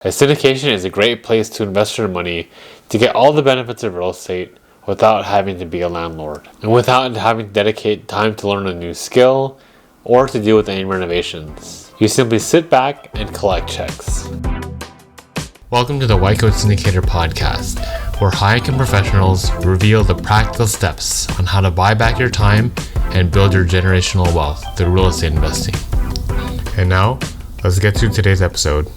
A syndication is a great place to invest your money to get all the benefits of real estate without having to be a landlord and without having to dedicate time to learn a new skill or to deal with any renovations. You simply sit back and collect checks. Welcome to the Whitecoat Syndicator podcast, where high-income professionals reveal the practical steps on how to buy back your time and build your generational wealth through real estate investing. And now, let's get to today's episode.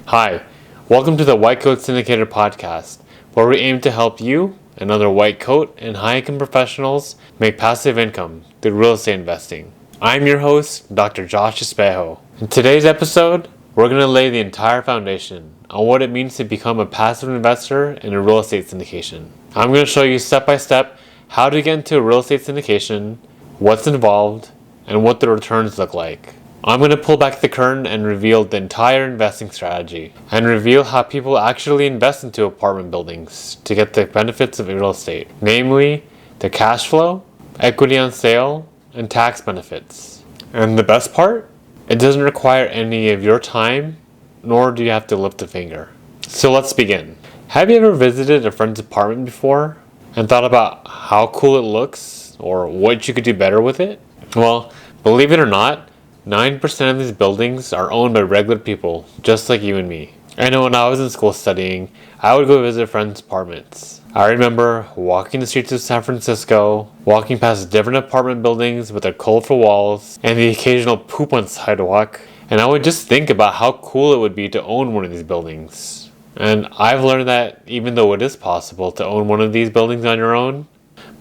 Hi, welcome to the Whitecoat Syndicator podcast, where we aim to help you and other whitecoat and high-income professionals make passive income through real estate investing. I'm your host, Dr. Josh Espejo. In today's episode, we're going to lay the entire foundation on what it means to become a passive investor in a real estate syndication. I'm going to show you step by step how to get into a real estate syndication, what's involved, and what the returns look like. I'm going to pull back the curtain and reveal the entire investing strategy and reveal how people actually invest into apartment buildings to get the benefits of real estate, namely the cash flow, equity on sale, and tax benefits. And the best part? It doesn't require any of your time, nor do you have to lift a finger. So let's begin. Have you ever visited a friend's apartment before and thought about how cool it looks or what you could do better with it? Well, believe it or not, 9% of these buildings are owned by regular people, just like you and me. I know when I was in school studying, I would go visit friends' apartments. I remember walking the streets of San Francisco, walking past different apartment buildings with their colorful walls and the occasional poop on sidewalk, and I would just think about how cool it would be to own one of these buildings. And I've learned that even though it is possible to own one of these buildings on your own,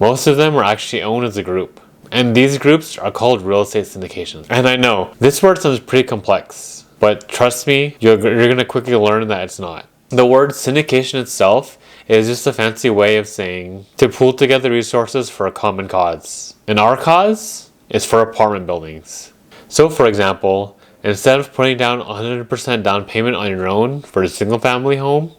most of them are actually owned as a group. And these groups are called real estate syndications. And I know, this word sounds pretty complex, but trust me, you're going to quickly learn that it's not. The word syndication itself is just a fancy way of saying to pool together resources for a common cause. And our cause is for apartment buildings. So for example, instead of putting down 100% down payment on your own for a single family home,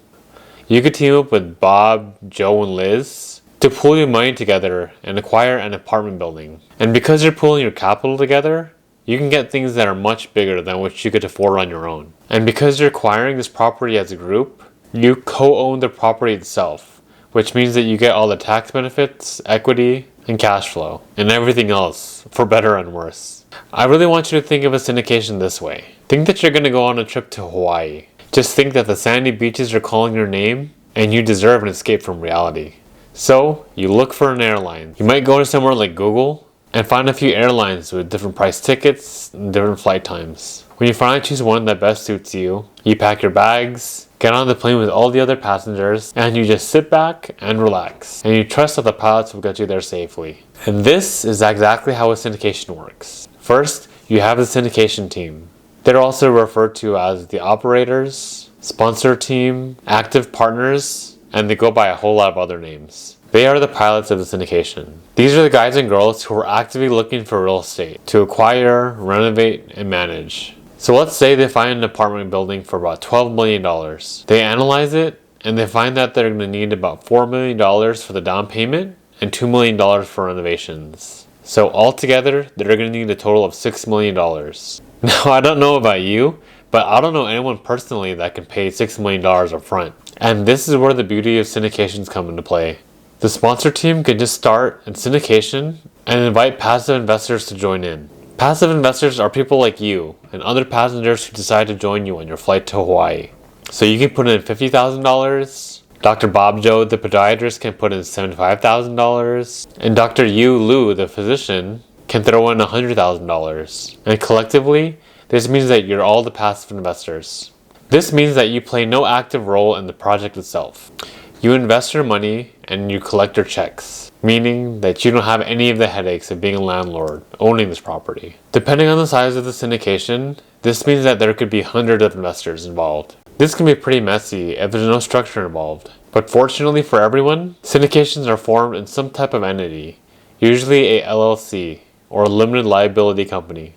you could team up with Bob, Joe, and Liz to pool your money together and acquire an apartment building. And because you're pooling your capital together, you can get things that are much bigger than what you could afford on your own. And because you're acquiring this property as a group, you co-own the property itself, which means that you get all the tax benefits, equity, and cash flow, and everything else, for better and worse. I really want you to think of a syndication this way. Think that you're going to go on a trip to Hawaii. Just think that the sandy beaches are calling your name, and you deserve an escape from reality. So, you look for an airline. You might go to somewhere like Google and find a few airlines with different price tickets and different flight times. When you finally choose one that best suits you, you pack your bags, get on the plane with all the other passengers, and you just sit back and relax. And you trust that the pilots will get you there safely. And this is exactly how a syndication works. First, you have the syndication team. They're also referred to as the operators, sponsor team, active partners, and they go by a whole lot of other names. They are the pilots of the syndication. These are the guys and girls who are actively looking for real estate to acquire, renovate, and manage. So let's say they find an apartment building for about $12 million. They analyze it, and they find that they're going to need about $4 million for the down payment and $2 million for renovations. So altogether, they're going to need a total of $6 million. Now, I don't know about you, but I don't know anyone personally that can pay $6 million up front. And this is where the beauty of syndications come into play. The sponsor team can just start in syndication and invite passive investors to join in. Passive investors are people like you and other passengers who decide to join you on your flight to Hawaii. So you can put in $50,000, Dr. Bob Joe, the podiatrist, can put in $75,000, and Dr. Yu Lu, the physician, can throw in $100,000. And collectively, this means that you're all the passive investors. This means that you play no active role in the project itself. You invest your money and you collect your checks, meaning that you don't have any of the headaches of being a landlord owning this property. Depending on the size of the syndication, this means that there could be hundreds of investors involved. This can be pretty messy if there's no structure involved. But fortunately for everyone, syndications are formed in some type of entity, usually a LLC or a limited liability company.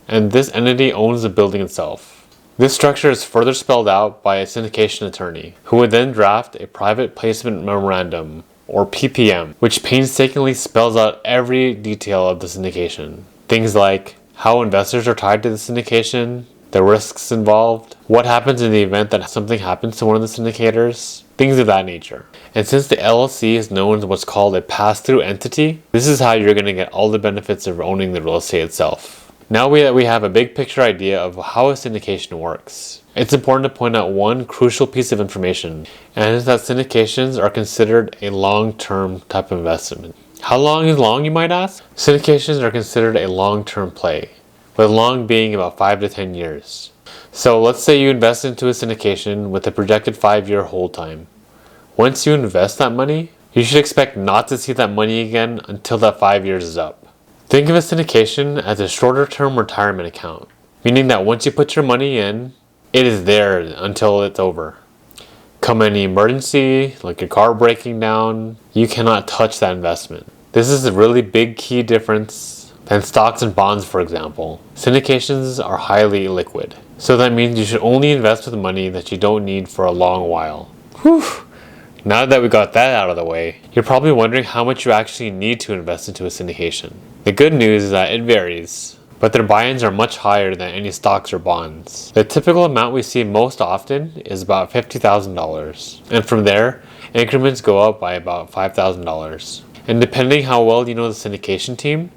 And this entity owns the building itself. This structure is further spelled out by a syndication attorney, who would then draft a private placement memorandum, or PPM, which painstakingly spells out every detail of the syndication. Things like how investors are tied to the syndication, the risks involved, what happens in the event that something happens to one of the syndicators, things of that nature. And since the LLC is known as what's called a pass-through entity, this is how you're going to get all the benefits of owning the real estate itself. Now we have a big picture idea of how a syndication works. It's important to point out one crucial piece of information, and it's that syndications are considered a long-term type of investment. How long is long, you might ask? Syndications are considered a long-term play, with long being about 5 to 10 years. So let's say you invest into a syndication with a projected 5-year hold time. Once you invest that money, you should expect not to see that money again until that 5 years is up. Think of a syndication as a shorter term retirement account, meaning that once you put your money in, it is there until it's over. Come any emergency, like your car breaking down, you cannot touch that investment. This is a really big key difference than stocks and bonds, for example. Syndications are highly illiquid. So that means you should only invest with money that you don't need for a long while. Whew! Now that we got that out of the way, you're probably wondering how much you actually need to invest into a syndication. The good news is that it varies, but their buy-ins are much higher than any stocks or bonds. The typical amount we see most often is about $50,000, and from there, increments go up by about $5,000. And depending how well you know the syndication team,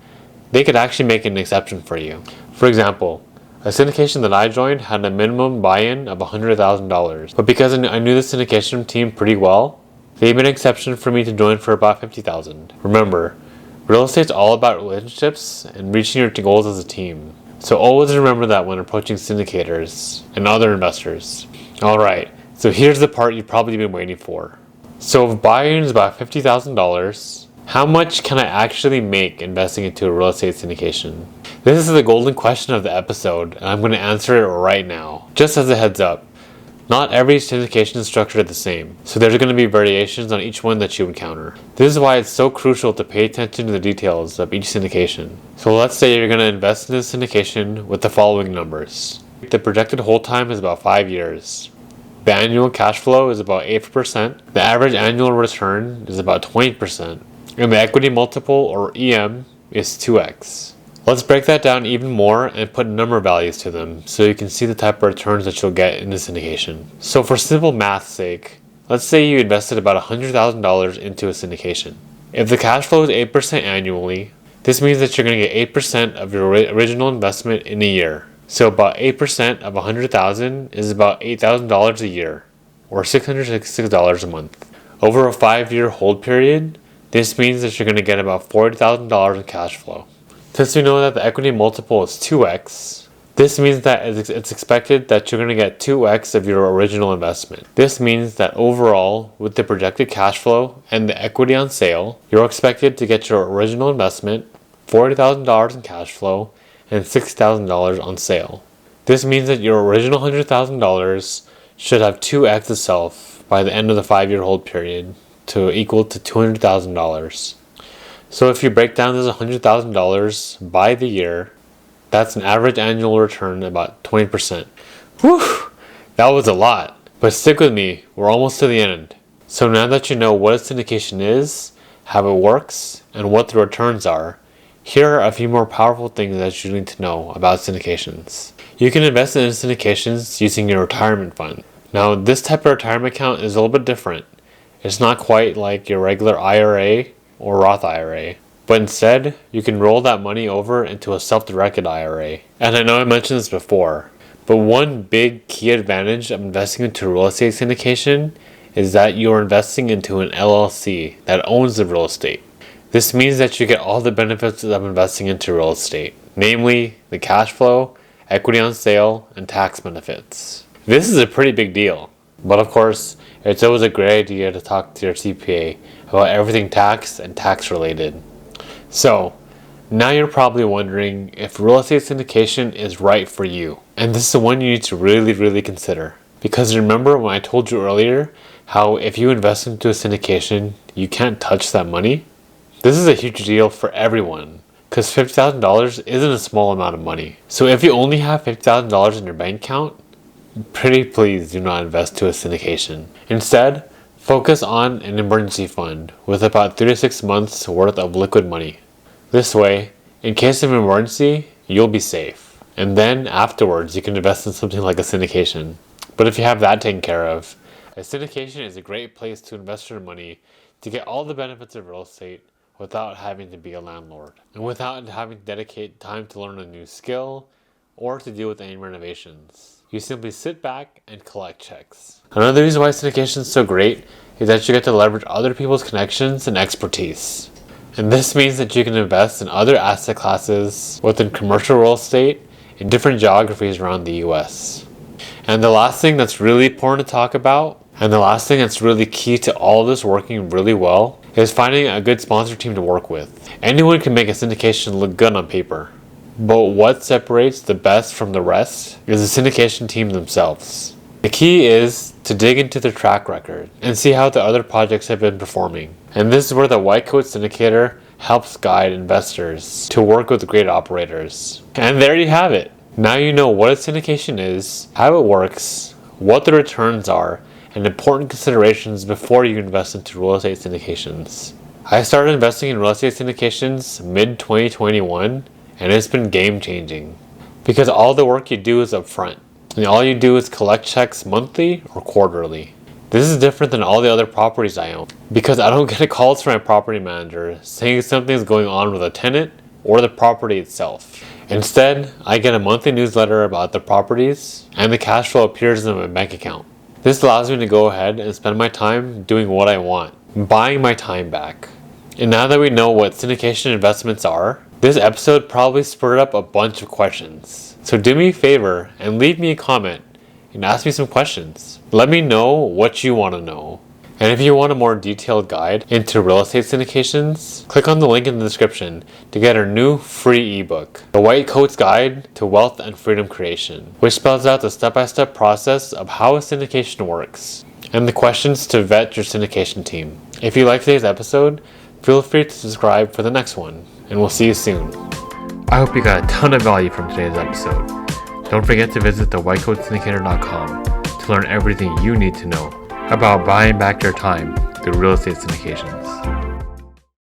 they could actually make an exception for you. For example, a syndication that I joined had a minimum buy-in of $100,000, but because I knew the syndication team pretty well, they made an exception for me to join for about $50,000. Remember, real estate's all about relationships and reaching your goals as a team. So always remember that when approaching syndicators and other investors. Alright, so here's the part you've probably been waiting for. So if buy-in is about $50,000, how much can I actually make investing into a real estate syndication? This is the golden question of the episode, and I'm going to answer it right now. Just as a heads up, not every syndication is structured the same, so there's going to be variations on each one that you encounter. This is why it's so crucial to pay attention to the details of each syndication. So let's say you're going to invest in a syndication with the following numbers. The projected hold time is about 5 years. The annual cash flow is about 8%. The average annual return is about 20%. And the equity multiple, or EM, is 2x. Let's break that down even more and put number values to them so you can see the type of returns that you'll get in the syndication. So for simple math's sake, let's say you invested about $100,000 into a syndication. If the cash flow is 8% annually, this means that you're going to get 8% of your original investment in a year. So about 8% of $100,000 is about $8,000 a year, or $666 a month. Over a 5-year hold period, this means that you're going to get about $40,000 in cash flow. Since we know that the equity multiple is 2x, this means that it's expected that you're going to get 2x of your original investment. This means that overall, with the projected cash flow and the equity on sale, you're expected to get your original investment, $40,000 in cash flow, and $6,000 on sale. This means that your original $100,000 should have 2x itself by the end of the 5-year hold period to equal to $200,000. So if you break down this $100,000 by the year, that's an average annual return about 20%. Whew! That was a lot. But stick with me, we're almost to the end. So now that you know what a syndication is, how it works, and what the returns are, here are a few more powerful things that you need to know about syndications. You can invest in syndications using your retirement fund. Now, this type of retirement account is a little bit different. It's not quite like your regular IRA or Roth IRA, but instead you can roll that money over into a self-directed IRA. And I know I mentioned this before, but one big key advantage of investing into real estate syndication is that you are investing into an LLC that owns the real estate. This means that you get all the benefits of investing into real estate, namely the cash flow, equity on sale, and tax benefits. This is a pretty big deal, but of course, it's always a great idea to talk to your CPA about everything tax and tax related. So, now you're probably wondering if real estate syndication is right for you. And this is the one you need to really consider. Because remember when I told you earlier how if you invest into a syndication, you can't touch that money? This is a huge deal for everyone. Because $50,000 isn't a small amount of money. So if you only have $50,000 in your bank account, pretty please do not invest to a syndication. Instead, focus on an emergency fund with about 3 to 6 months worth of liquid money. This way, in case of an emergency, you'll be safe. And then afterwards, you can invest in something like a syndication. But if you have that taken care of, a syndication is a great place to invest your money to get all the benefits of real estate without having to be a landlord and without having to dedicate time to learn a new skill or to deal with any renovations. You simply sit back and collect checks. Another reason why syndication is so great is that you get to leverage other people's connections and expertise. And this means that you can invest in other asset classes within commercial real estate in different geographies around the US. And the last thing that's really important to talk about, and the last thing that's really key to all of this working really well, is finding a good sponsor team to work with. Anyone can make a syndication look good on paper, but what separates the best from the rest is the syndication team themselves. The key is to dig into their track record and see how the other projects have been performing. And this is where the Whitecoat syndicator helps guide investors to work with great operators. And there you have it. Now you know what a syndication is, how it works, what the returns are, and important considerations before you invest into real estate syndications. I started investing in real estate syndications mid-2021, and it's been game-changing. Because all the work you do is upfront, and all you do is collect checks monthly or quarterly. This is different than all the other properties I own, because I don't get calls from my property manager saying something's going on with a tenant or the property itself. Instead, I get a monthly newsletter about the properties, and the cash flow appears in my bank account. This allows me to go ahead and spend my time doing what I want, buying my time back. And now that we know what syndication investments are, this episode probably spurred up a bunch of questions. So do me a favor and leave me a comment and ask me some questions. Let me know what you want to know. And if you want a more detailed guide into real estate syndications, click on the link in the description to get our new free ebook, The Whitecoat's Guide to Wealth and Freedom Creation, which spells out the step-by-step process of how a syndication works and the questions to vet your syndication team. If you like today's episode, feel free to subscribe for the next one, and we'll see you soon. I hope you got a ton of value from today's episode. Don't forget to visit thewhitecoatsyndicator.com to learn everything you need to know about buying back your time through real estate syndications.